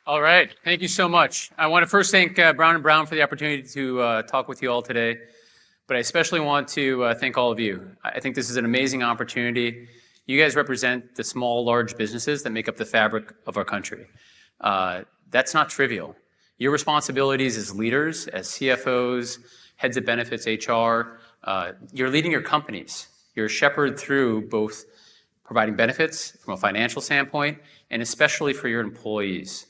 All right, thank you so much. I want to first thank Brown & Brown for the opportunity to talk with you all today, but I especially want to thank all of you. I think this is an amazing opportunity. You guys represent the small, large businesses that make up the fabric of our country. That's not trivial. Your responsibilities as leaders, as CFOs, heads of benefits, HR, you're leading your companies. You're a shepherd through both providing benefits from a financial standpoint and especially for your employees.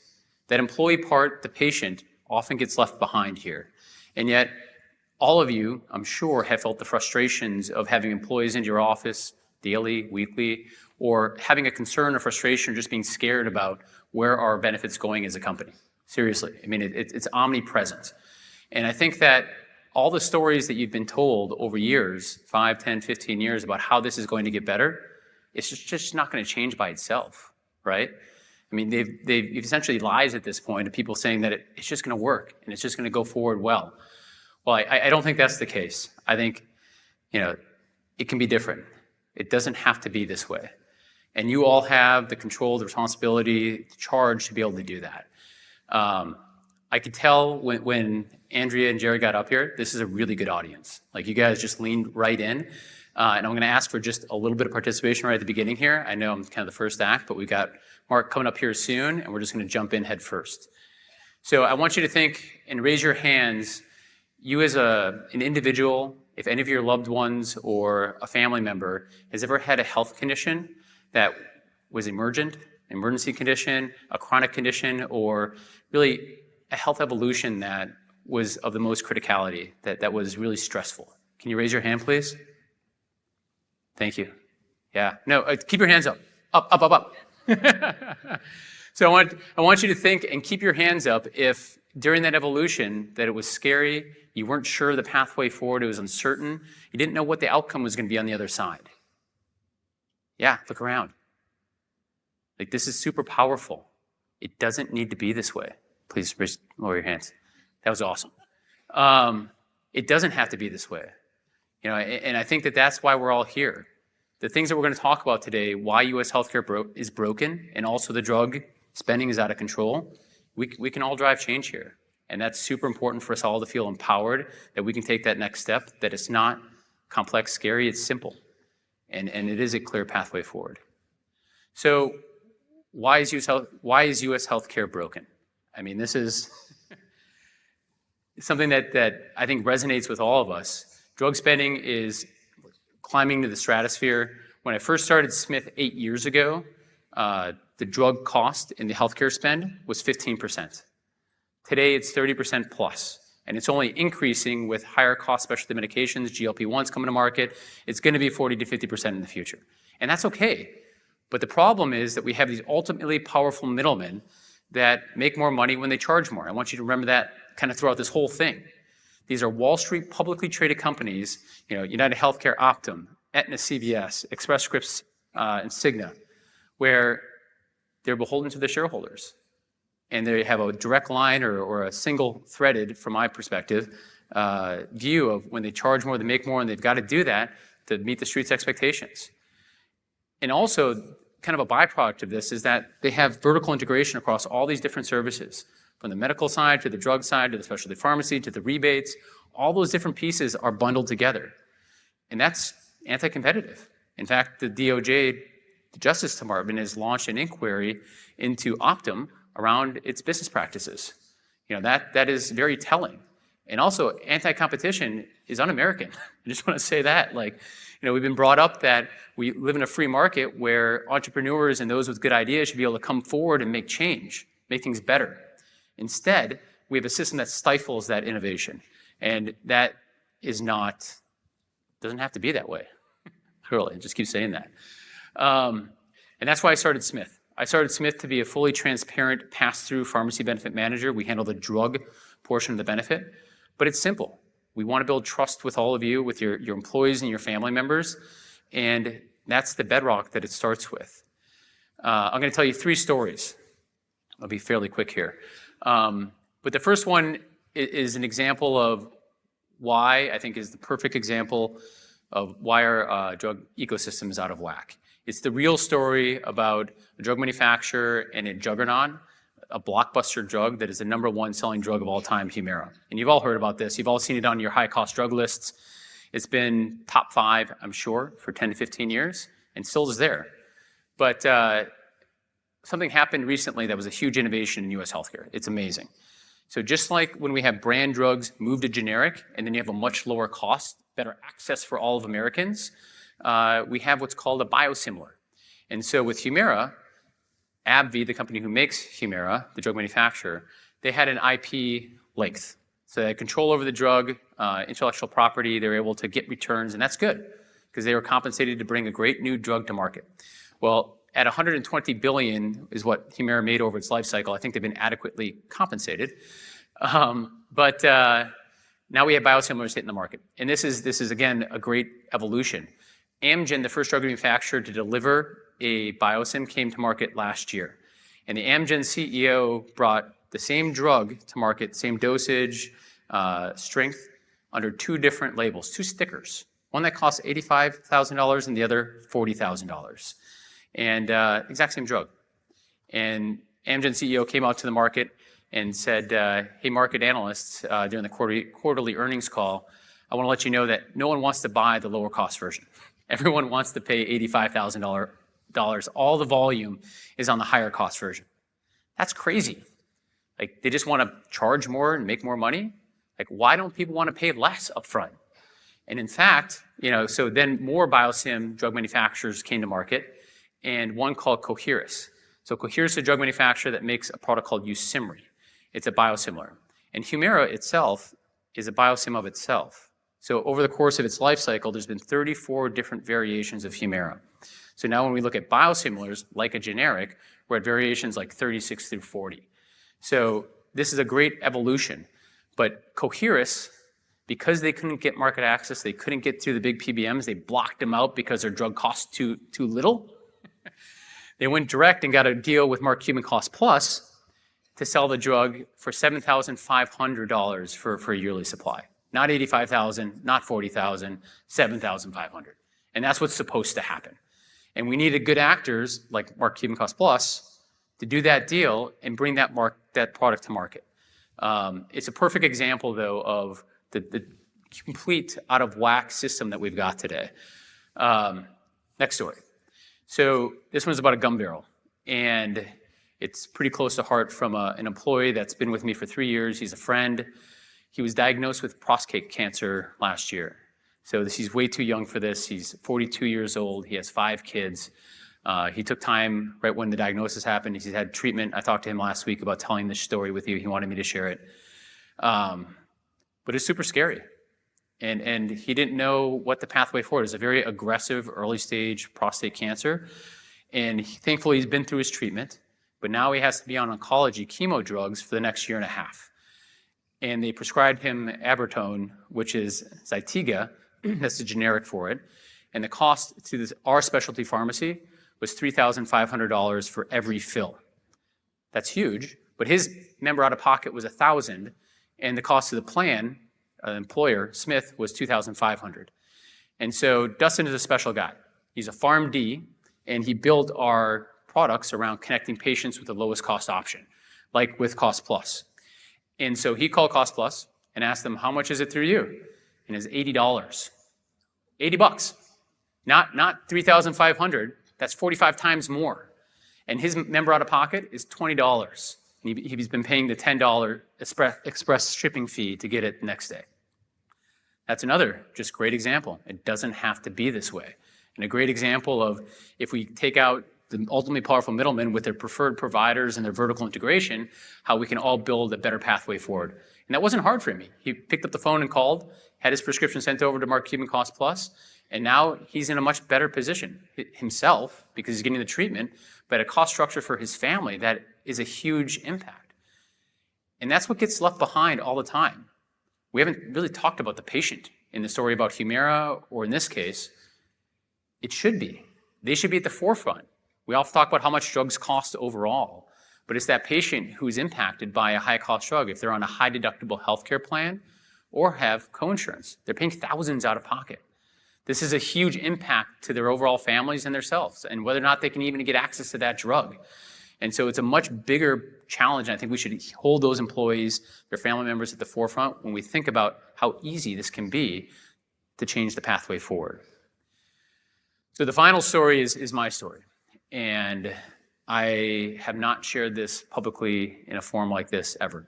That employee part, the patient, often gets left behind here. And yet, all of you, I'm sure, have felt the frustrations of having employees into your office daily, weekly, or having a concern or frustration or just being scared about where our benefits going as a company. Seriously, I mean, it's omnipresent. And I think that all the stories that you've been told over years, 5, 10, 15 years, about how this is going to get better, it's just not going to change by itself, right? I mean, they've essentially lies at this point of people saying that it's just going to work and it's just going to go forward well. Well, I don't think that's the case. I think, it can be different. It doesn't have to be this way. And you all have the control, the responsibility, the charge to be able to do that. I could tell when Andrea and Jerry got up here, this is a really good audience. Like, you guys just leaned right in. And I'm going to ask for just a little bit of participation right at the beginning here. I know I'm kind of the first act, but we've got Mark coming up here soon, and we're just going to jump in head first. So I want you to think and raise your hands. You as an individual, if any of your loved ones or a family member has ever had a health condition that was emergency condition, a chronic condition, or really a health evolution that was of the most criticality, that was really stressful. Can you raise your hand, please? Thank you. Yeah. No, keep your hands up. Up. So I want you to think and keep your hands up if during that evolution that it was scary, you weren't sure the pathway forward, it was uncertain, you didn't know what the outcome was going to be on the other side. Yeah, look around. Like, this is super powerful. It doesn't need to be this way. Please lower your hands. That was awesome. It doesn't have to be this way. And I think that's why we're all here. The things that we're going to talk about today, why U.S. healthcare is broken, and also the drug spending is out of control, we can all drive change here. And that's super important for us all to feel empowered, that we can take that next step, that it's not complex, scary, it's simple. And it is a clear pathway forward. So why is U.S. healthcare broken? I mean, this is something that I think resonates with all of us. Drug spending is climbing to the stratosphere. When I first started Smith 8 years ago, the drug cost in the healthcare spend was 15%. Today, it's 30% plus, and it's only increasing with higher cost specialty medications, GLP-1s coming to market. It's going to be 40 to 50% in the future, and that's okay. But the problem is that we have these ultimately powerful middlemen that make more money when they charge more. I want you to remember that kind of throughout this whole thing. These are Wall Street publicly traded companies, United Healthcare, Optum, Aetna, CVS, Express Scripts, and Cigna, where they're beholden to the shareholders. And they have a direct line or a single-threaded, from my perspective, view of when they charge more, they make more, and they've got to do that to meet the street's expectations. And also, kind of a byproduct of this is that they have vertical integration across all these different services, from the medical side to the drug side to the specialty pharmacy to the rebates. All those different pieces are bundled together. And that's anti-competitive. In fact, the DOJ, the Justice Department, has launched an inquiry into Optum around its business practices. That is very telling. And also, anti-competition is un-American. I just want to say that. We've been brought up that we live in a free market where entrepreneurs and those with good ideas should be able to come forward and make change, make things better. Instead, we have a system that stifles that innovation. And that doesn't have to be that way. Really, I just keep saying that. And that's why I started Smith. I started Smith to be a fully transparent pass-through pharmacy benefit manager. We handle the drug portion of the benefit, but it's simple. We want to build trust with all of you, with your employees and your family members, and that's the bedrock that it starts with. I'm going to tell you 3 stories. I'll be fairly quick here. But the first one is an example of why I think is the perfect example of why our drug ecosystem is out of whack. It's the real story about a drug manufacturer and a juggernaut, a blockbuster drug that is the #1 selling drug of all time, Humira. And you've all heard about this. You've all seen it on your high-cost drug lists. It's been top 5, I'm sure, for 10 to 15 years, and still is there. But something happened recently that was a huge innovation in U.S. healthcare. It's amazing. So just like when we have brand drugs move to generic, and then you have a much lower cost, better access for all of Americans, we have what's called a biosimilar. And so with Humira, AbbVie, the company who makes Humira, the drug manufacturer, they had an IP length. So they had control over the drug, intellectual property, they were able to get returns, and that's good because they were compensated to bring a great new drug to market. Well, at $120 billion is what Humira made over its life cycle. I think they've been adequately compensated. But now we have biosimilars hitting the market. And this is again, a great evolution. Amgen, the first drug manufacturer to deliver a biosim, came to market last year. And the Amgen CEO brought the same drug to market, same dosage, strength, under 2 different labels, 2 stickers. One that costs $85,000 and the other $40,000. And exact same drug. And Amgen CEO came out to the market and said, hey, market analysts, during the quarterly earnings call, I want to let you know that no one wants to buy the lower cost version. Everyone wants to pay $85,000. All the volume is on the higher cost version. That's crazy. Like, they just want to charge more and make more money? Like, why don't people want to pay less upfront? And in fact, so then more biosim drug manufacturers came to market, and one called Coherus. So Coherus is a drug manufacturer that makes a product called Yusimry. It's a biosimilar. And Humira itself is a biosim of itself. So over the course of its life cycle, there's been 34 different variations of Humira. So now when we look at biosimilars, like a generic, we're at variations like 36 through 40. So this is a great evolution. But Coherus, because they couldn't get market access, they couldn't get through the big PBMs, they blocked them out because their drug cost too little. They went direct and got a deal with Mark Cuban Cost Plus to sell the drug for $7,500 for a yearly supply. Not $85,000, not $40,000, $7,500. And that's what's supposed to happen. And we needed good actors like Mark Cuban Cost Plus to do that deal and bring that product to market. It's a perfect example, though, of the complete out of whack system that we've got today. Next story. So this one's about a gum barrel, and it's pretty close to heart from an employee that's been with me for 3 years. He's a friend. He was diagnosed with prostate cancer last year. So he's way too young for this. He's 42 years old. He has 5 kids. He took time right when the diagnosis happened. He's had treatment. I talked to him last week about telling this story with you. He wanted me to share it. But it's super scary. And he didn't know what the pathway forward is. A very aggressive early stage prostate cancer. And thankfully he's been through his treatment, but now he has to be on oncology chemo drugs for the next 1.5 years. And they prescribed him Abertone, which is Zytiga, that's the generic for it. And the cost to our specialty pharmacy was $3,500 for every fill. That's huge, but his member out of pocket was $1,000, and the cost of the plan, employer, Smith, was $2,500. And so Dustin is a special guy. He's a PharmD, and he built our products around connecting patients with the lowest cost option, like with Cost Plus. And so he called Cost Plus and asked them, how much is it through you? And it's $80. $80. Not $3,500. That's 45 times more. And his member out of pocket is $20. And he's been paying the $10 express shipping fee to get it the next day. That's another just great example. It doesn't have to be this way. And a great example of if we take out the ultimately powerful middlemen with their preferred providers and their vertical integration, how we can all build a better pathway forward. And that wasn't hard for him. He picked up the phone and called, had his prescription sent over to Mark Cuban Cost Plus, and now he's in a much better position himself because he's getting the treatment, but a cost structure for his family that is a huge impact. And that's what gets left behind all the time. We haven't really talked about the patient in the story about Humira, or in this case, it should be. They should be at the forefront. We often talk about how much drugs cost overall, but it's that patient who's impacted by a high-cost drug if they're on a high-deductible healthcare plan or have coinsurance. They're paying thousands out of pocket. This is a huge impact to their overall families and themselves, and whether or not they can even get access to that drug. And so it's a much bigger challenge, and I think we should hold those employees, their family members at the forefront when we think about how easy this can be to change the pathway forward. So the final story is my story. And I have not shared this publicly in a forum like this ever.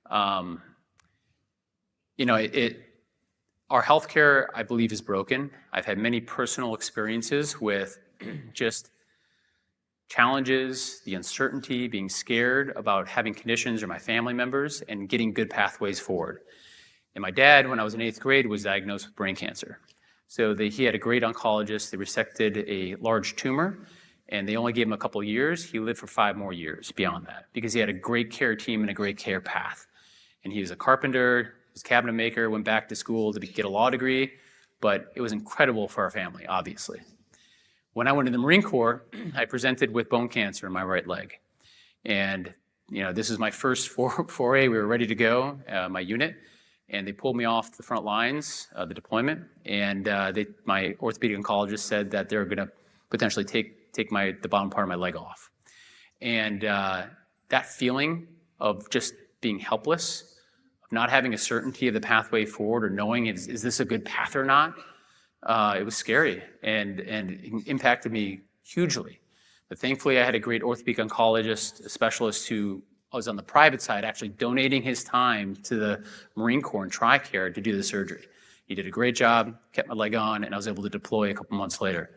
Our healthcare, I believe, is broken. I've had many personal experiences with just challenges, the uncertainty, being scared about having conditions or my family members, and getting good pathways forward. And my dad, when I was in 8th grade, was diagnosed with brain cancer. So he had a great oncologist. They resected a large tumor, and they only gave him a couple of years. He lived for 5 more years beyond that because he had a great care team and a great care path. And he was a carpenter, he was a cabinet maker, went back to school to get a law degree, but it was incredible for our family, obviously. When I went to the Marine Corps, I presented with bone cancer in my right leg. And this is my first foray. We were ready to go, my unit, and they pulled me off the front lines, the deployment, and my orthopedic oncologist said that they're going to potentially take the bottom part of my leg off. And that feeling of just being helpless, of not having a certainty of the pathway forward or knowing is this a good path or not, it was scary and it impacted me hugely. But thankfully, I had a great orthopedic oncologist, a specialist who was on the private side actually donating his time to the Marine Corps and TRICARE to do the surgery. He did a great job, kept my leg on, and I was able to deploy a couple months later.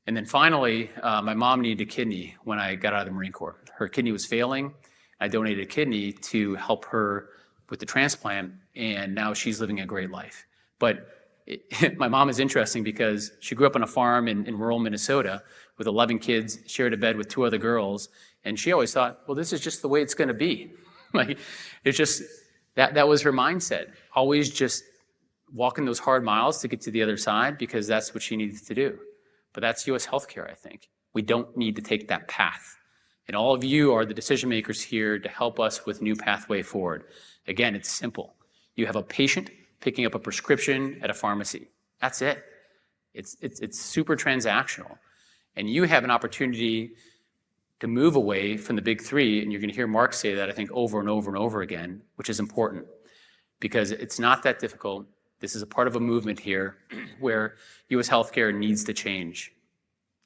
And then finally, my mom needed a kidney when I got out of the Marine Corps. Her kidney was failing. I donated a kidney to help her with the transplant, and now she's living a great life. But my mom is interesting because she grew up on a farm in rural Minnesota with 11 kids, shared a bed with 2 other girls, and she always thought, well, this is just the way it's going to be. It's just, that was her mindset. Always just walking those hard miles to get to the other side because that's what she needed to do. But that's U.S. healthcare, I think. We don't need to take that path. And all of you are the decision makers here to help us with new pathway forward. Again, it's simple. You have a patient picking up a prescription at a pharmacy. That's it. It's super transactional. And you have an opportunity to move away from the big 3, and you're going to hear Mark say that, I think, over and over and over again, which is important because it's not that difficult. This is a part of a movement here where U.S. healthcare needs to change.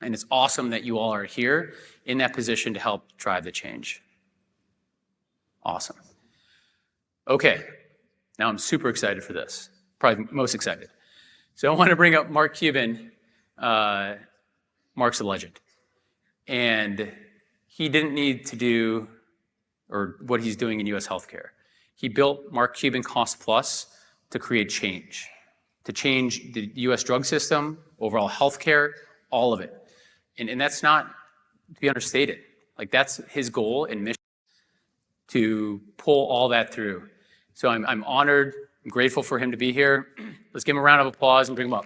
And it's awesome that you all are here in that position to help drive the change. Awesome. Okay, now I'm super excited for this, probably most excited. So I want to bring up Mark Cuban. Mark's a legend. And he didn't need to do or what he's doing in U.S. healthcare. He built Mark Cuban Cost Plus to create change, to change the U.S. drug system, overall healthcare, all of it. And that's not to be understated. That's his goal and mission to pull all that through. So I'm honored, I'm grateful for him to be here. Let's give him a round of applause and bring him up.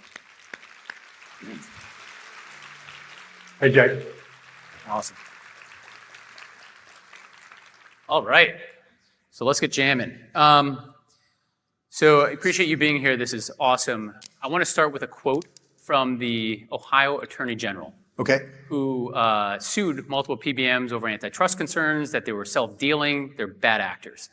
Hey, Jake. Awesome. All right, so let's get jamming. So I appreciate you being here. This is awesome. I want to start with a quote from the Ohio Attorney General. Okay. Who sued multiple PBMs over antitrust concerns, that they were self-dealing, they're bad actors.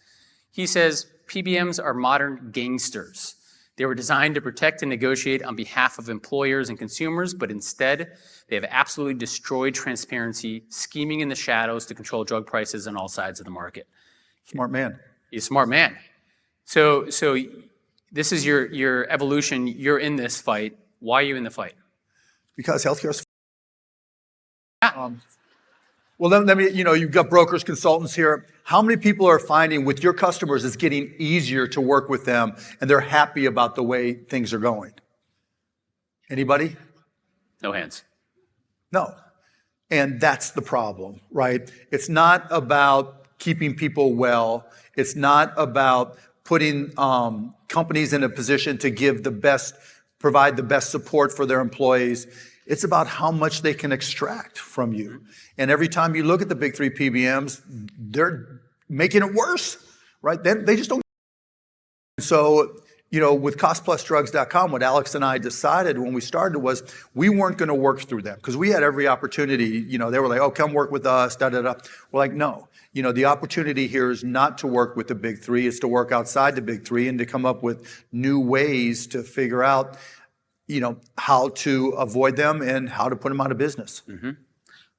He says, PBMs are modern gangsters. They were designed to protect and negotiate on behalf of employers and consumers, but instead, they have absolutely destroyed transparency, scheming in the shadows to control drug prices on all sides of the market. Smart man. He's a smart man. So this is your evolution. You're in this fight. Why are you in the fight? Because healthcare is. Well, let me, you've got brokers, consultants here. How many people are finding with your customers it's getting easier to work with them and they're happy about the way things are going? Anybody? No hands. No. And that's the problem, right? It's not about keeping people well. It's not about putting companies in a position to provide the best support for their employees. It's about how much they can extract from you. And every time you look at the big 3 PBMs, they're making it worse, right? They just don't. So with costplusdrugs.com, what Alex and I decided when we started was we weren't going to work through them because we had every opportunity. They were like, oh, come work with us, da da da. We're like, no. The opportunity here is not to work with the big three. It's to work outside the big three and to come up with new ways to figure out, how to avoid them and how to put them out of business. Mm-hmm.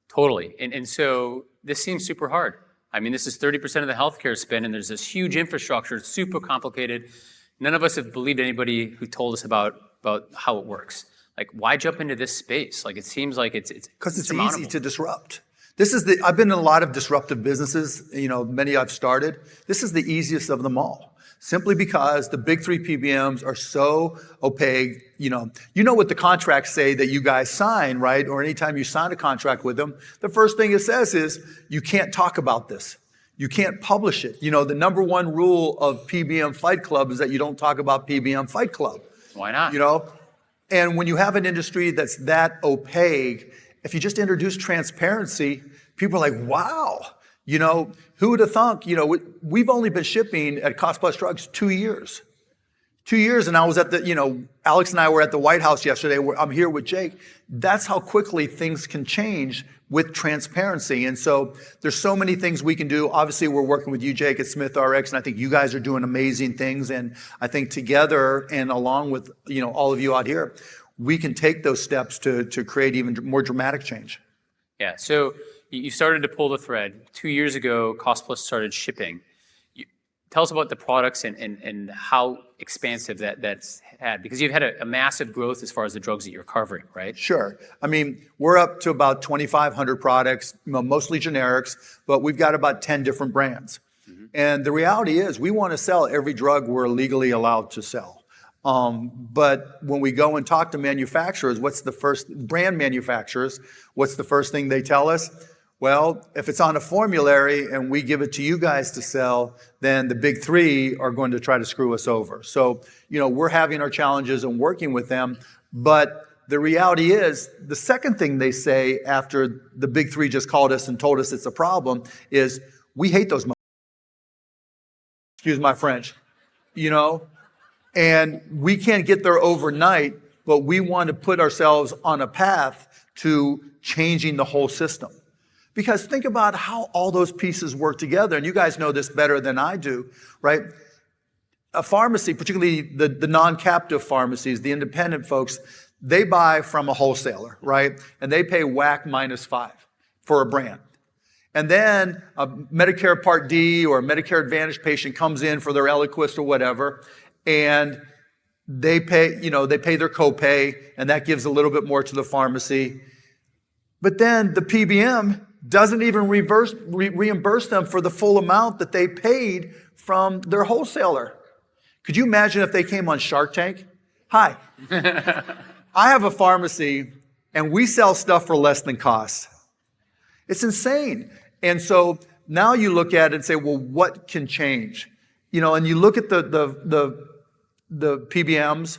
Totally. And so this seems super hard. I mean, this is 30% of the healthcare spend, and there's this huge infrastructure. It's super complicated. None of us have believed anybody who told us about how it works. Like, why jump into this space? Like, it seems like it's because it's easy to disrupt. I've been in a lot of disruptive businesses, many I've started. This is the easiest of them all, simply because the big three PBMs are so opaque. You know what the contracts say that you guys sign, right? Or anytime you sign a contract with them, the first thing it says is you can't talk about this. You can't publish it. The number one rule of PBM Fight Club is that you don't talk about PBM Fight Club. Why not? And when you have an industry that's that opaque, if you just introduce transparency, people are like, wow, who would have thunk? We've only been shipping at Cost Plus Drugs 2 years. 2 years, and I was at Alex and I were at the White House yesterday. I'm here with Jake. That's how quickly things can change with transparency. And so there's so many things we can do. Obviously, we're working with you, Jake, at SmithRx, and I think you guys are doing amazing things. And I think together and along with all of you out here, we can take those steps to create even more dramatic change. Yeah, so you started to pull the thread. 2 years ago, Cost Plus started shipping. Tell us about the products and how expansive that's had, because you've had a massive growth as far as the drugs that you're covering, right? Sure. I mean, we're up to about 2,500 products, mostly generics, but we've got about 10 different brands. Mm-hmm. And the reality is we want to sell every drug we're legally allowed to sell. But when we go and talk to manufacturers, brand manufacturers, what's the first thing they tell us? Well, if it's on a formulary and we give it to you guys to sell, then the big three are going to try to screw us over. So, we're having our challenges and working with them. But the reality is, the second thing they say after the big three just called us and told us it's a problem is, we hate those excuse my French, and we can't get there overnight, but we want to put ourselves on a path to changing the whole system. Because think about how all those pieces work together, and you guys know this better than I do, right? A pharmacy, particularly the non-captive pharmacies, the independent folks, they buy from a wholesaler, right? And they pay WAC -5 for a brand. And then a Medicare Part D or a Medicare Advantage patient comes in for their Eliquis or whatever, and they pay their copay, and that gives a little bit more to the pharmacy. But then the PBM doesn't even reimburse them for the full amount that they paid from their wholesaler. Could you imagine if they came on Shark Tank? Hi, I have a pharmacy and we sell stuff for less than cost. It's insane. And so now you look at it and say, well, what can change? And you look at the PBMs,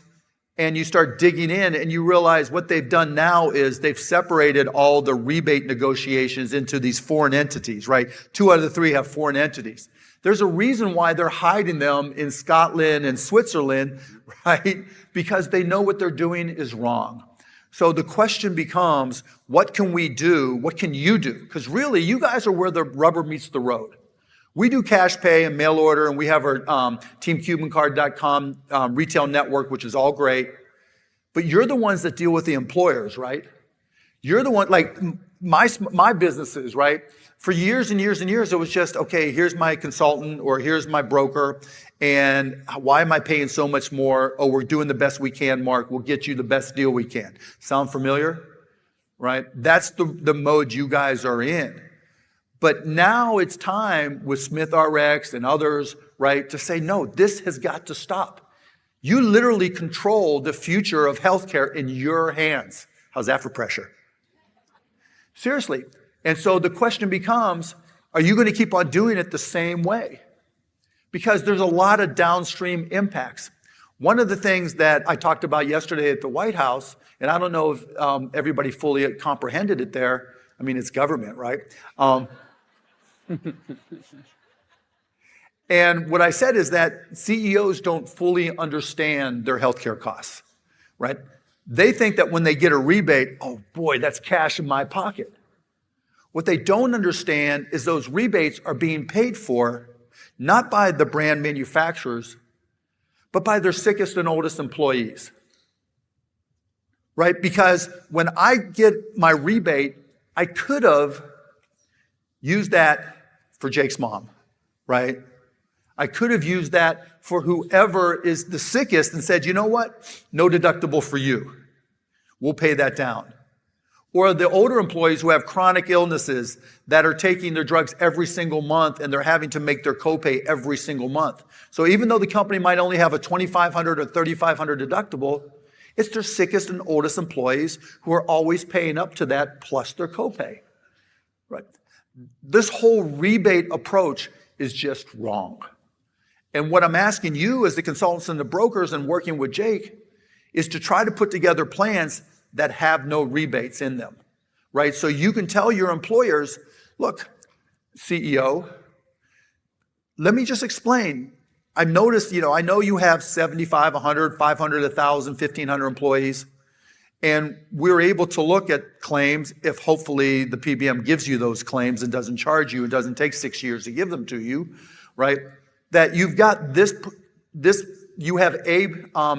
and you start digging in and you realize what they've done now is they've separated all the rebate negotiations into these foreign entities, right? 2 out of the 3 have foreign entities. There's a reason why they're hiding them in Scotland and Switzerland, right? Because they know what they're doing is wrong. So the question becomes, what can we do? What can you do? Because really, you guys are where the rubber meets the road. We do cash pay and mail order, and we have our teamcubancard.com retail network, which is all great. But you're the ones that deal with the employers, right? You're the one, like my businesses, right? For years and years and years, it was just, okay, here's my consultant or here's my broker, and why am I paying so much more? Oh, we're doing the best we can, Mark. We'll get you the best deal we can. Sound familiar? Right? That's the mode you guys are in. But now it's time with SmithRx and others, right, to say, no, this has got to stop. You literally control the future of healthcare in your hands. How's that for pressure? Seriously. And so the question becomes, are you going to keep on doing it the same way? Because there's a lot of downstream impacts. One of the things that I talked about yesterday at the White House, and I don't know if everybody fully comprehended it there. I mean, it's government, right? And what I said is that CEOs don't fully understand their healthcare costs, right? They think that when they get a rebate, oh boy, that's cash in my pocket. What they don't understand is those rebates are being paid for not by the brand manufacturers, but by their sickest and oldest employees, right? Because when I get my rebate, I could have used that for Jake's mom, right? I could have used that for whoever is the sickest and said, you know what? No deductible for you. We'll pay that down. Or the older employees who have chronic illnesses that are taking their drugs every single month and they're having to make their copay every single month. So even though the company might only have a $2,500 or $3,500 deductible, it's their sickest and oldest employees who are always paying up to that plus their copay. Right? This whole rebate approach is just wrong. And what I'm asking you as the consultants and the brokers and working with Jake is to try to put together plans that have no rebates in them, right? So you can tell your employers, look, CEO, let me just explain. I've noticed, I know you have 75, 100, 500, 1,000, 1,500 employees, and we're able to look at claims if hopefully the PBM gives you those claims and doesn't charge you, it doesn't take 6 years to give them to you, right? That you've got you have a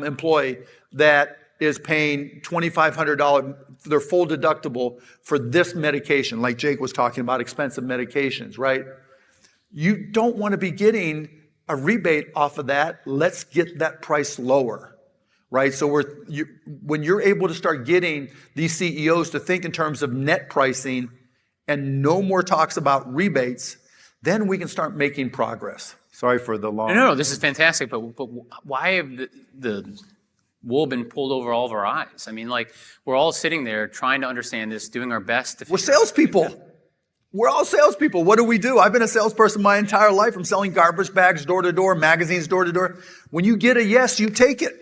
employee that is paying $2,500, their full deductible for this medication, like Jake was talking about, expensive medications, right? You don't want to be getting a rebate off of that. Let's get that price lower, right? So when you're able to start getting these CEOs to think in terms of net pricing and no more talks about rebates, then we can start making progress. Sorry for the long... No, this is fantastic, but why have the wool been pulled over all of our eyes? I mean, we're all sitting there trying to understand this, doing our best to... We're salespeople. We're all salespeople. What do? I've been a salesperson my entire life. I'm selling garbage bags door to door, magazines door to door. When you get a yes, you take it,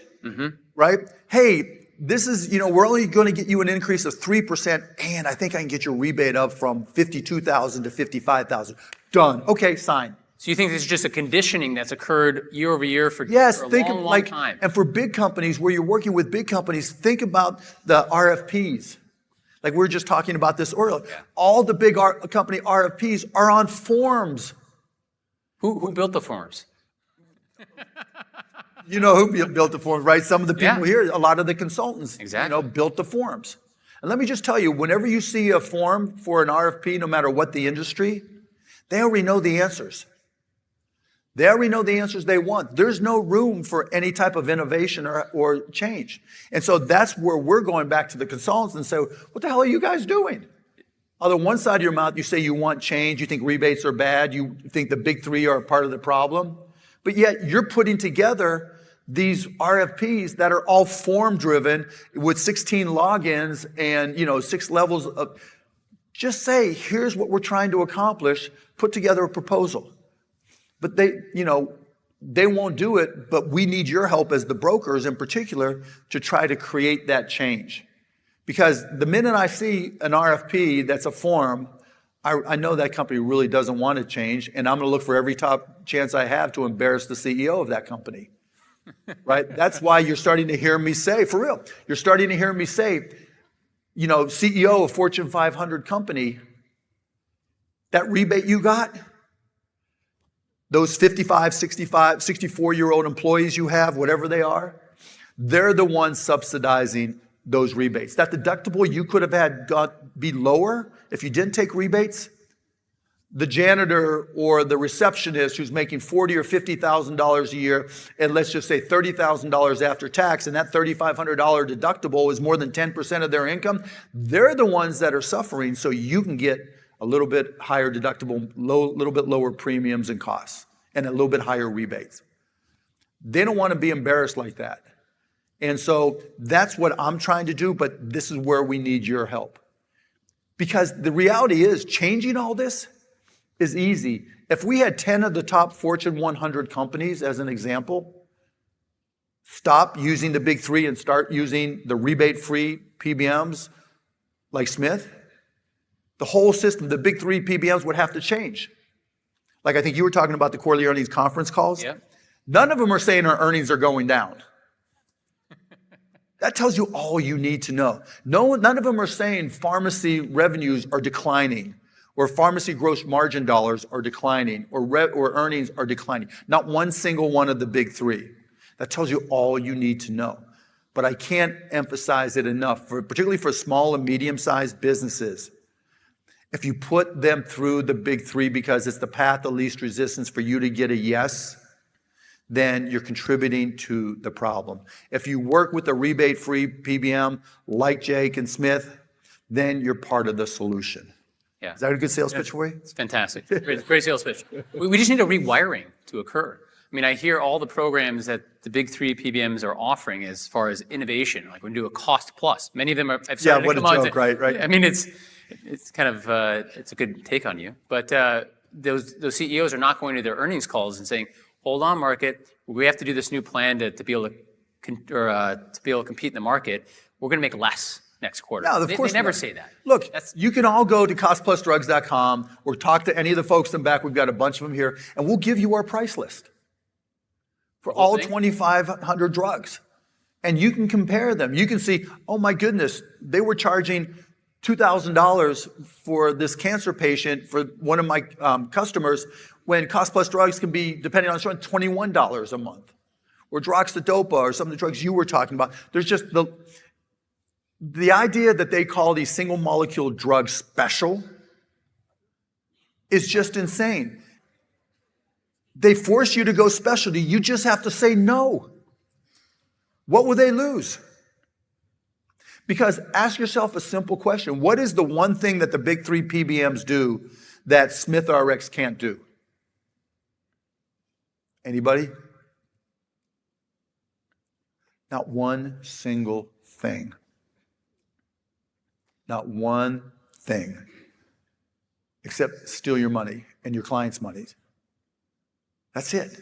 right? Hey, this is, we're only going to get you an increase of 3%, and I think I can get your rebate up from $52,000 to $55,000. Done. Okay, sign. So you think this is just a conditioning that's occurred year over year for a long time? And for big companies, where you're working with big companies, think about the RFPs. Like we were just talking about this earlier. Yeah. All the big company RFPs are on forms. Who built the forms? You know who built the forms, right? Some of the people here, a lot of the consultants, built the forms. And let me just tell you, whenever you see a form for an RFP, no matter what the industry, they already know the answers. They already know the answers they want. There's no room for any type of innovation or change. And so that's where we're going back to the consultants and say, what the hell are you guys doing? On the one side of your mouth, you say you want change, you think rebates are bad, you think the big three are a part of the problem, but yet you're putting together these RFPs that are all form-driven with 16 logins and 6 levels of... Just say, here's what we're trying to accomplish, put together a proposal. But they won't do it, but we need your help as the brokers in particular to try to create that change. Because the minute I see an RFP that's a form, I know that company really doesn't want to change, and I'm going to look for every top chance I have to embarrass the CEO of that company. Right? That's why you're starting to hear me say, for real, you're starting to hear me say, CEO of Fortune 500 company, that rebate you got, those 55, 65, 64-year-old employees you have, whatever they are, they're the ones subsidizing those rebates. That deductible you could have had be lower if you didn't take rebates. The janitor or the receptionist who's making $40,000 or $50,000 a year, and let's just say $30,000 after tax, and that $3,500 deductible is more than 10% of their income, they're the ones that are suffering, so you can get a little bit higher deductible, little bit lower premiums and costs, and a little bit higher rebates. They don't want to be embarrassed like that. And so that's what I'm trying to do, but this is where we need your help. Because the reality is, changing all this is easy. If we had 10 of the top Fortune 100 companies, as an example, stop using the big three and start using the rebate-free PBMs like Smith, the whole system, the big three PBMs would have to change. Like I think you were talking about the quarterly earnings conference calls. Yeah. None of them are saying our earnings are going down. That tells you all you need to know. None of them are saying pharmacy revenues are declining, or pharmacy gross margin dollars are declining, or earnings are declining. Not one single one of the big three. That tells you all you need to know. But I can't emphasize it enough, particularly for small and medium-sized businesses. If you put them through the big three because it's the path of least resistance for you to get a yes, then you're contributing to the problem. If you work with a rebate-free PBM like Jake and Smith, then you're part of the solution. Yeah. Is that a good sales pitch for you? It's fantastic. Great sales pitch. We just need a rewiring to occur. I mean, I hear all the programs that the big three PBMs are offering as far as innovation, like we're going to do a cost plus. Many of them are. Yeah, what a joke, right? I mean, it's kind of it's a good take on you, but those CEOs are not going to their earnings calls and saying, "Hold on, market, we have to do this new plan to be able to compete in the market. We're going to make less next quarter." No, of course they never not. say that. Look, you can all go to costplusdrugs.com or talk to any of the folks in the back. We've got a bunch of them here, and we'll give you our price list for all 2,500 drugs. And you can compare them. You can see, oh my goodness, they were charging $2,000 for this cancer patient for one of my customers, when Cost Plus Drugs can be, depending on the drug, $21 a month. Or Droxadopa, or some of the drugs you were talking about. There's just the idea that they call these single molecule drugs special is just insane. They force you to go specialty. You just have to say no. What will they lose? Because ask yourself a simple question. What is the one thing that the big three PBMs do that SmithRx can't do? Anybody? Not one single thing. Not one thing. Except steal your money and your clients' money. That's it.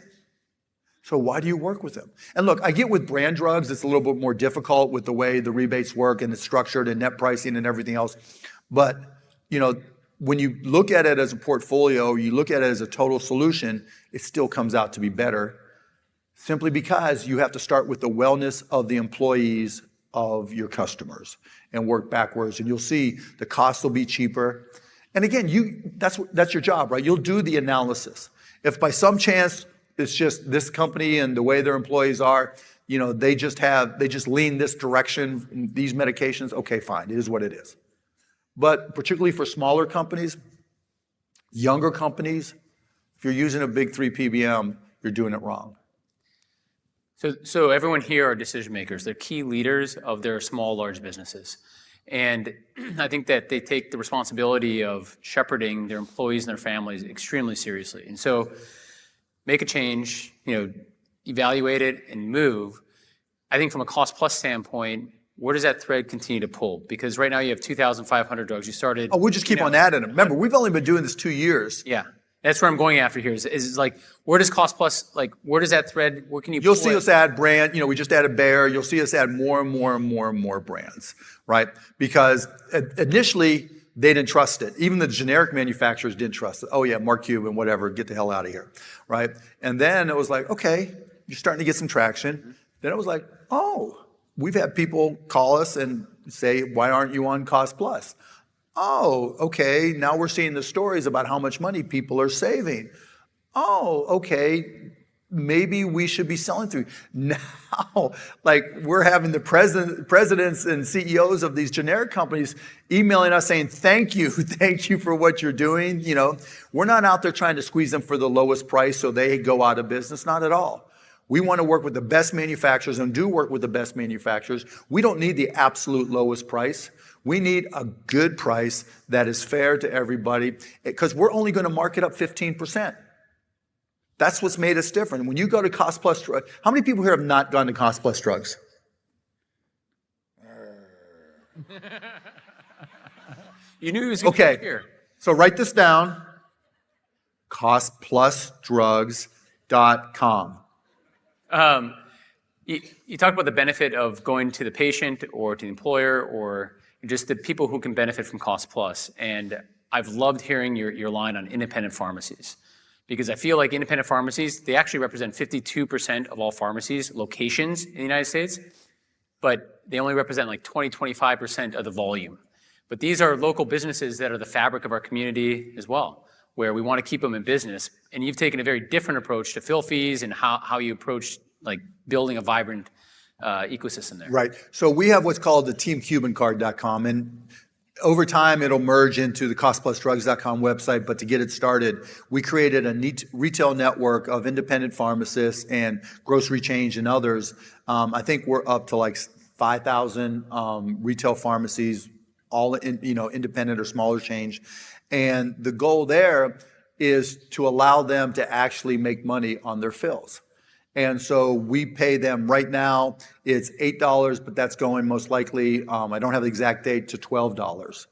So why do you work with them? And look, I get with brand drugs, it's a little bit more difficult with the way the rebates work and it's structured and net pricing and everything else. But, when you look at it as a portfolio, you look at it as a total solution, it still comes out to be better. Simply because you have to start with the wellness of the employees of your customers and work backwards. And you'll see the costs will be cheaper. And again, that's your job, right? You'll do the analysis. If by some chance it's just this company and the way their employees are, they just lean this direction, these medications, okay, fine, it is what it is. But particularly for smaller companies, younger companies, if you're using a big three PBM, you're doing it wrong. So everyone here are decision makers. They're key leaders of their small, large businesses. And I think that they take the responsibility of shepherding their employees and their families extremely seriously. And so make a change, evaluate it and move. I think from a cost plus standpoint, where does that thread continue to pull? Because right now you have 2,500 drugs. You started. Oh, we'll just keep on adding them. Remember, we've only been doing this 2 years. Yeah. That's where I'm going after here is like, where does cost plus, where does that thread, where can you You'll see us add brand, we just added Bayer. You'll see us add more and more and more and more brands, right? Because initially, they didn't trust it. Even the generic manufacturers didn't trust it. Oh yeah, Mark Cuban, whatever, get the hell out of here, right? And then it was like, okay, you're starting to get some traction. Then it was like, oh, we've had people call us and say, why aren't you on Cost Plus? Oh, okay, now we're seeing the stories about how much money people are saving. Oh, okay, maybe we should be selling through. Now, we're having the presidents and CEOs of these generic companies emailing us saying, thank you for what you're doing. We're not out there trying to squeeze them for the lowest price so they go out of business, not at all. We want to work with the best manufacturers and do work with the best manufacturers. We don't need the absolute lowest price. We need a good price that is fair to everybody because we're only going to mark it up 15%. That's what's made us different. When you go to Cost Plus Drugs, how many people here have not gone to Cost Plus Drugs? You knew he was going to be here. So write this down, costplusdrugs.com. You talked about the benefit of going to the patient or to the employer or just the people who can benefit from Cost Plus. And I've loved hearing your line on independent pharmacies because I feel like independent pharmacies, they actually represent 52% of all pharmacies locations in the United States, but they only represent like 25% of the volume. But these are local businesses that are the fabric of our community as well, where we want to keep them in business. And you've taken a very different approach to fill fees and how you approach like building a vibrant ecosystem there. Right. So we have what's called the teamcubancard.com, and over time it'll merge into the costplusdrugs.com website. But to get it started, we created a neat retail network of independent pharmacists and grocery chains and others. I think we're up to like 5,000 retail pharmacies, all independent or smaller chains. And the goal there is to allow them to actually make money on their fills. And so we pay them right now, it's $8, but that's going most likely, I don't have the exact date, to $12.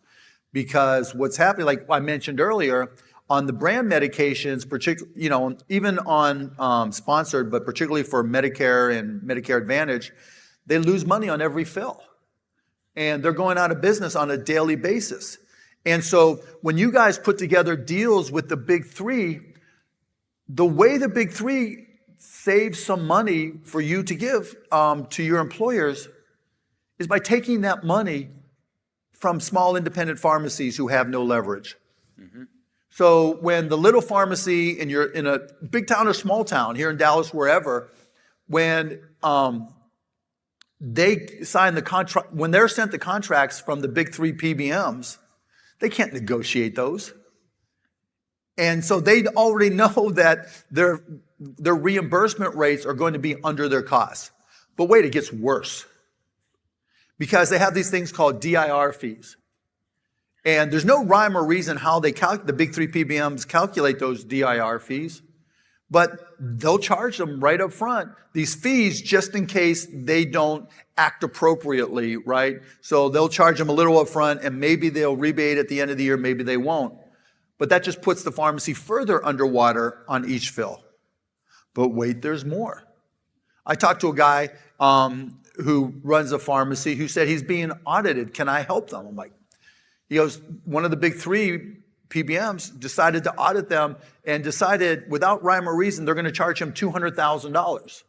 Because what's happening, like I mentioned earlier, on the brand medications, particularly, even on sponsored, but particularly for Medicare and Medicare Advantage, they lose money on every fill. And they're going out of business on a daily basis. And so when you guys put together deals with the big three, the way the big three save some money for you to give to your employers is by taking that money from small independent pharmacies who have no leverage. Mm-hmm. So when the little pharmacy in a big town or small town, here in Dallas, wherever, when they sign the contract, when they're sent the contracts from the big three PBMs, they can't negotiate those. And so they already know that their reimbursement rates are going to be under their costs. But wait, it gets worse. Because they have these things called DIR fees. And there's no rhyme or reason how the big three PBMs calculate those DIR fees. But they'll charge them right up front, these fees, just in case they don't act appropriately, right? So they'll charge them a little up front, and maybe they'll rebate at the end of the year, maybe they won't. But that just puts the pharmacy further underwater on each fill. But wait, there's more. I talked to a guy who runs a pharmacy who said he's being audited. Can I help them? I'm like, he goes, one of the big three PBMs decided to audit them and decided without rhyme or reason they're going to charge him $200,000,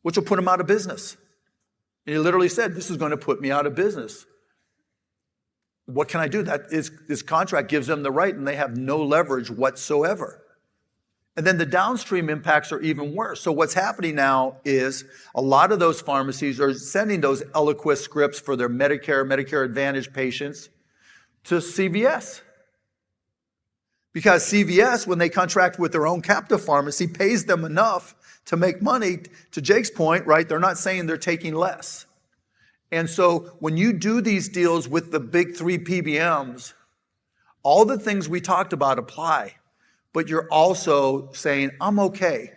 which will put him out of business. And he literally said, this is going to put me out of business. What can I do? This contract gives them the right, and they have no leverage whatsoever. And then the downstream impacts are even worse. So what's happening now is a lot of those pharmacies are sending those Eliquis scripts for their Medicare Advantage patients to CVS. Because CVS, when they contract with their own captive pharmacy, pays them enough to make money. To Jake's point, right, they're not saying they're taking less. And so when you do these deals with the big three PBMs, all the things we talked about apply. But you're also saying, I'm okay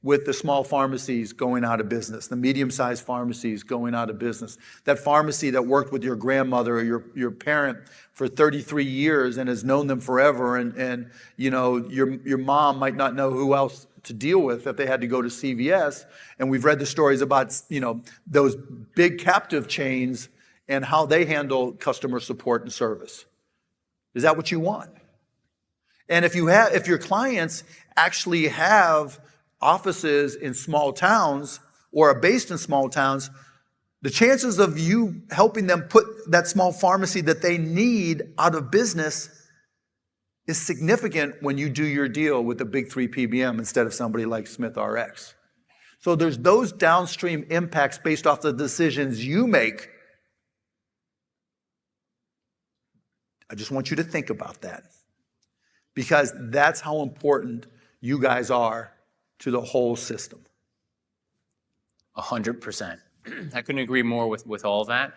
with the small pharmacies going out of business, the medium-sized pharmacies going out of business. That pharmacy that worked with your grandmother or your parent for 33 years and has known them forever, and your mom might not know who else to deal with if they had to go to CVS. And we've read the stories about those big captive chains and how they handle customer support and service. Is that what you want? And if your clients actually have offices in small towns or are based in small towns, the chances of you helping them put that small pharmacy that they need out of business is significant when you do your deal with the big three PBM instead of somebody like SmithRx. So there's those downstream impacts based off the decisions you make. I just want you to think about that, because that's how important you guys are to the whole system. 100%. I couldn't agree more with all of that.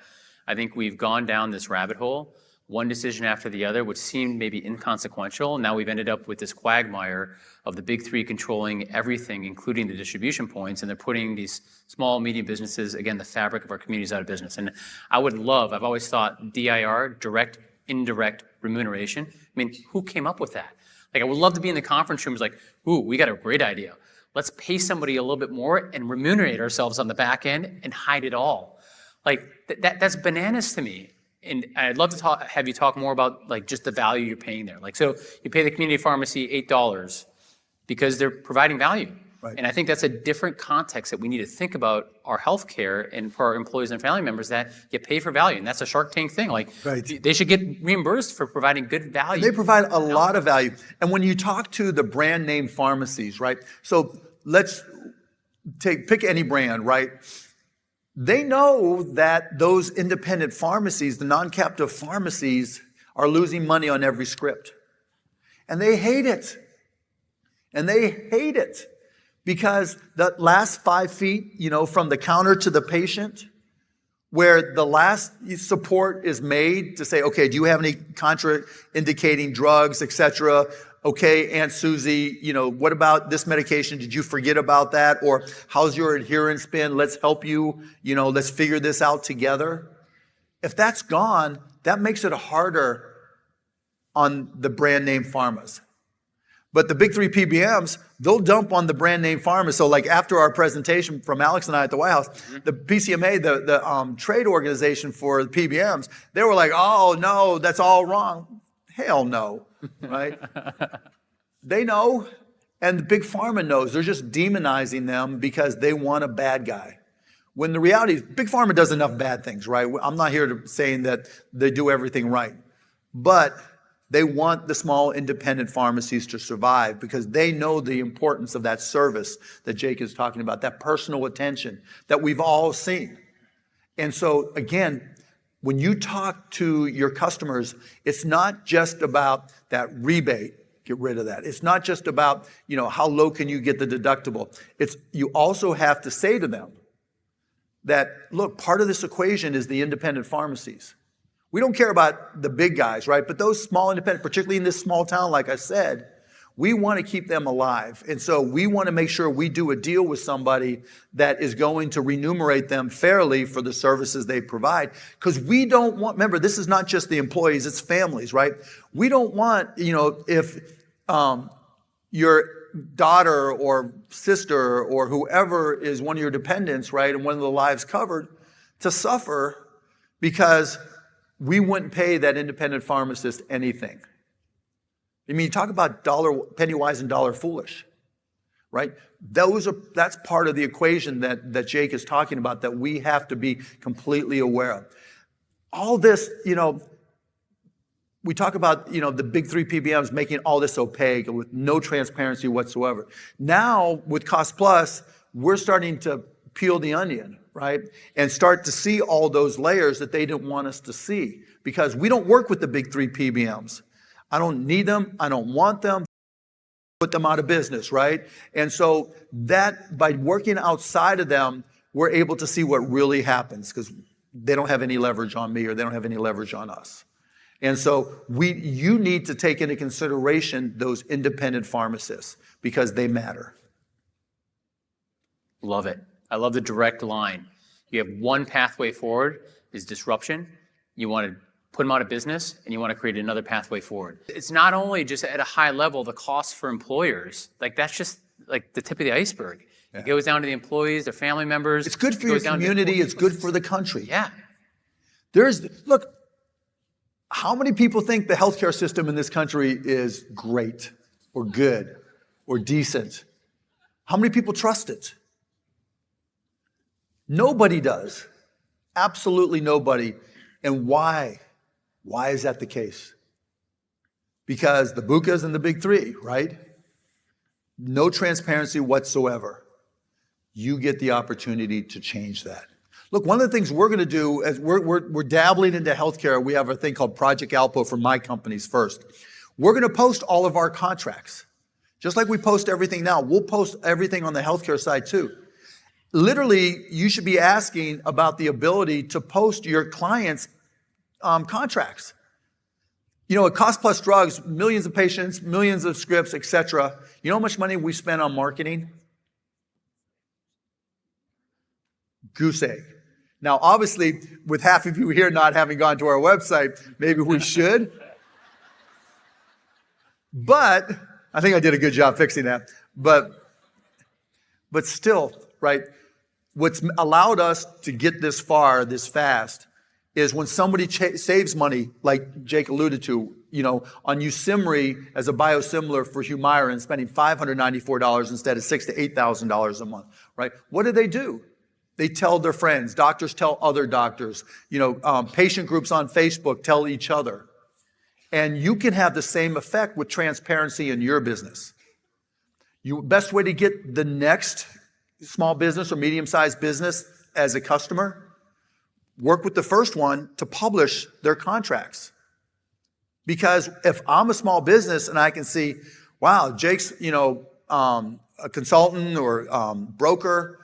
I think we've gone down this rabbit hole, one decision after the other, which seemed maybe inconsequential. Now we've ended up with this quagmire of the big three controlling everything, including the distribution points, and they're putting these small, medium businesses, again, the fabric of our communities, out of business. And I've always thought DIR, direct, indirect remuneration. I mean, who came up with that? Like, I would love to be in the conference rooms like, ooh, we got a great idea. Let's pay somebody a little bit more and remunerate ourselves on the back end and hide it all. Like, that's bananas to me. And I'd love to have you talk more about like just the value you're paying there. Like, so you pay the community pharmacy $8. because they're providing value. Right. And I think that's a different context that we need to think about our healthcare and for our employees and family members that get paid for value. And that's a Shark Tank thing. Like Right. they should get reimbursed for providing good value. They provide a lot of value. And when you talk to the brand name pharmacies, right? So let's pick any brand, right? They know that those independent pharmacies, the non-captive pharmacies, are losing money on every script. And they hate it. And they hate it because the last 5 feet, from the counter to the patient, where the last support is made to say, okay, do you have any contraindicating drugs, et cetera? Okay, Aunt Susie, what about this medication? Did you forget about that? Or how's your adherence been? Let's help you, let's figure this out together. If that's gone, that makes it harder on the brand name pharmas. But the big three PBMs, they'll dump on the brand name pharma. So like after our presentation from Alex and I at the White House, the PCMA, the trade organization for the PBMs, they were like, oh no, that's all wrong. Hell no, right? They know, and the big pharma knows. They're just demonizing them because they want a bad guy. When the reality is, big pharma does enough bad things, right? I'm not here to saying that they do everything right. But they want the small independent pharmacies to survive because they know the importance of that service that Jake is talking about, that personal attention that we've all seen. And so again, when you talk to your customers, it's not just about that rebate, get rid of that. It's not just about, how low can you get the deductible. You also have to say to them that, look, part of this equation is the independent pharmacies. We don't care about the big guys, right? But those small independent, particularly in this small town, like I said, we want to keep them alive. And so we want to make sure we do a deal with somebody that is going to remunerate them fairly for the services they provide. Because we don't want, remember, this is not just the employees, it's families, right? We don't want, if your daughter or sister or whoever is one of your dependents, right, and one of the lives covered, to suffer because we wouldn't pay that independent pharmacist anything. I mean, talk about penny wise and dollar foolish, right? That's part of the equation that Jake is talking about that we have to be completely aware of. All this, we talk about, the big three PBMs making all this opaque with no transparency whatsoever. Now, with Cost Plus, we're starting to peel the onion, right? And start to see all those layers that they didn't want us to see because we don't work with the big three PBMs. I don't need them. I don't want them. Put them out of business, right? And so that by working outside of them, we're able to see what really happens because they don't have any leverage on me or they don't have any leverage on us. And so you need to take into consideration those independent pharmacists because they matter. Love it. I love the direct line. You have one pathway forward is disruption. You want to put them out of business, and you want to create another pathway forward. It's not only just at a high level, the cost for employers, like that's just like the tip of the iceberg. Yeah. It goes down to the employees, their family members. It's good for your community, it's good for the country. Yeah. Look, how many people think the healthcare system in this country is great or good or decent? How many people trust it? Nobody does. Absolutely nobody. And why? Why is that the case? Because the BUCAs and the big three, right? No transparency whatsoever. You get the opportunity to change that. Look, one of the things we're going to do as we're dabbling into healthcare, we have a thing called Project Alpo for my companies first. We're going to post all of our contracts. Just like we post everything now, we'll post everything on the healthcare side too. Literally, you should be asking about the ability to post your clients' contracts. At Cost Plus Drugs, millions of patients, millions of scripts, et cetera. You know how much money we spend on marketing? Goose egg. Now, obviously, with half of you here not having gone to our website, maybe we should. But I think I did a good job fixing that. But still, right? What's allowed us to get this far, this fast, is when somebody saves money, like Jake alluded to, on Yosemite as a biosimilar for Humira and spending $594 instead of $6,000 to $8,000 a month, right? What do? They tell their friends. Doctors tell other doctors. Patient groups on Facebook tell each other. And you can have the same effect with transparency in your business. Best way to get the next small business or medium-sized business as a customer, work with the first one to publish their contracts. Because if I'm a small business and I can see, wow, Jake's, a consultant or broker,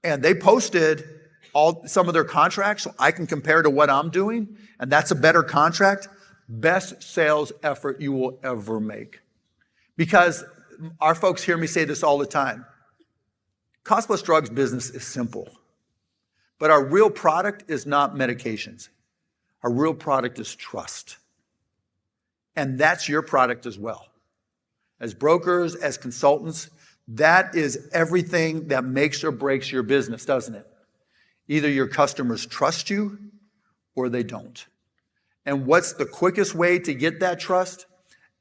and they posted some of their contracts so I can compare to what I'm doing, and that's a better contract, best sales effort you will ever make. Because our folks hear me say this all the time. Cost plus drugs business is simple. But our real product is not medications. Our real product is trust. And that's your product as well. As brokers, as consultants, that is everything that makes or breaks your business, doesn't it? Either your customers trust you or they don't. And what's the quickest way to get that trust?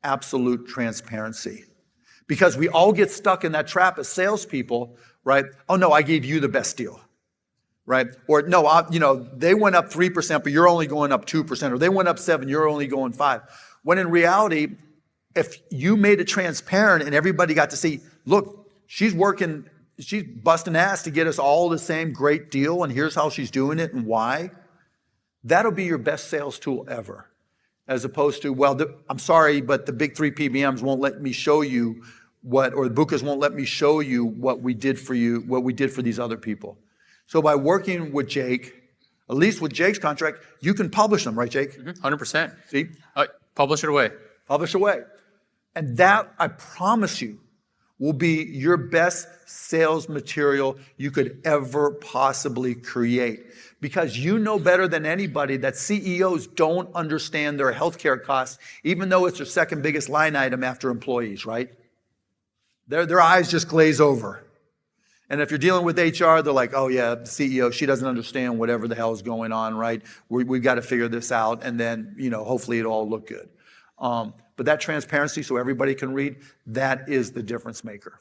Absolute transparency. Because we all get stuck in that trap as salespeople, right? Oh no, I gave you the best deal, right? Or no, they went up 3%, but you're only going up 2%. Or they went up 7%, you're only going 5%. When in reality, if you made it transparent and everybody got to see, look, she's busting ass to get us all the same great deal, and here's how she's doing it and why, that'll be your best sales tool ever. As opposed to, well, I'm sorry, but the big 3 PBMs won't let me show you or the Bukas won't let me show you what we did for you, what we did for these other people. So by working with Jake, at least with Jake's contract, you can publish them, right, Jake? 100%. See? Publish it away. Publish away. And that, I promise you, will be your best sales material you could ever possibly create. Because you know better than anybody that CEOs don't understand their healthcare costs, even though it's their second biggest line item after employees, right? Their eyes just glaze over. And if you're dealing with HR, they're like, oh yeah, the CEO, she doesn't understand whatever the hell is going on, right? We've got to figure this out, and then, hopefully it'll all look good. But that transparency so everybody can read, that is the difference maker.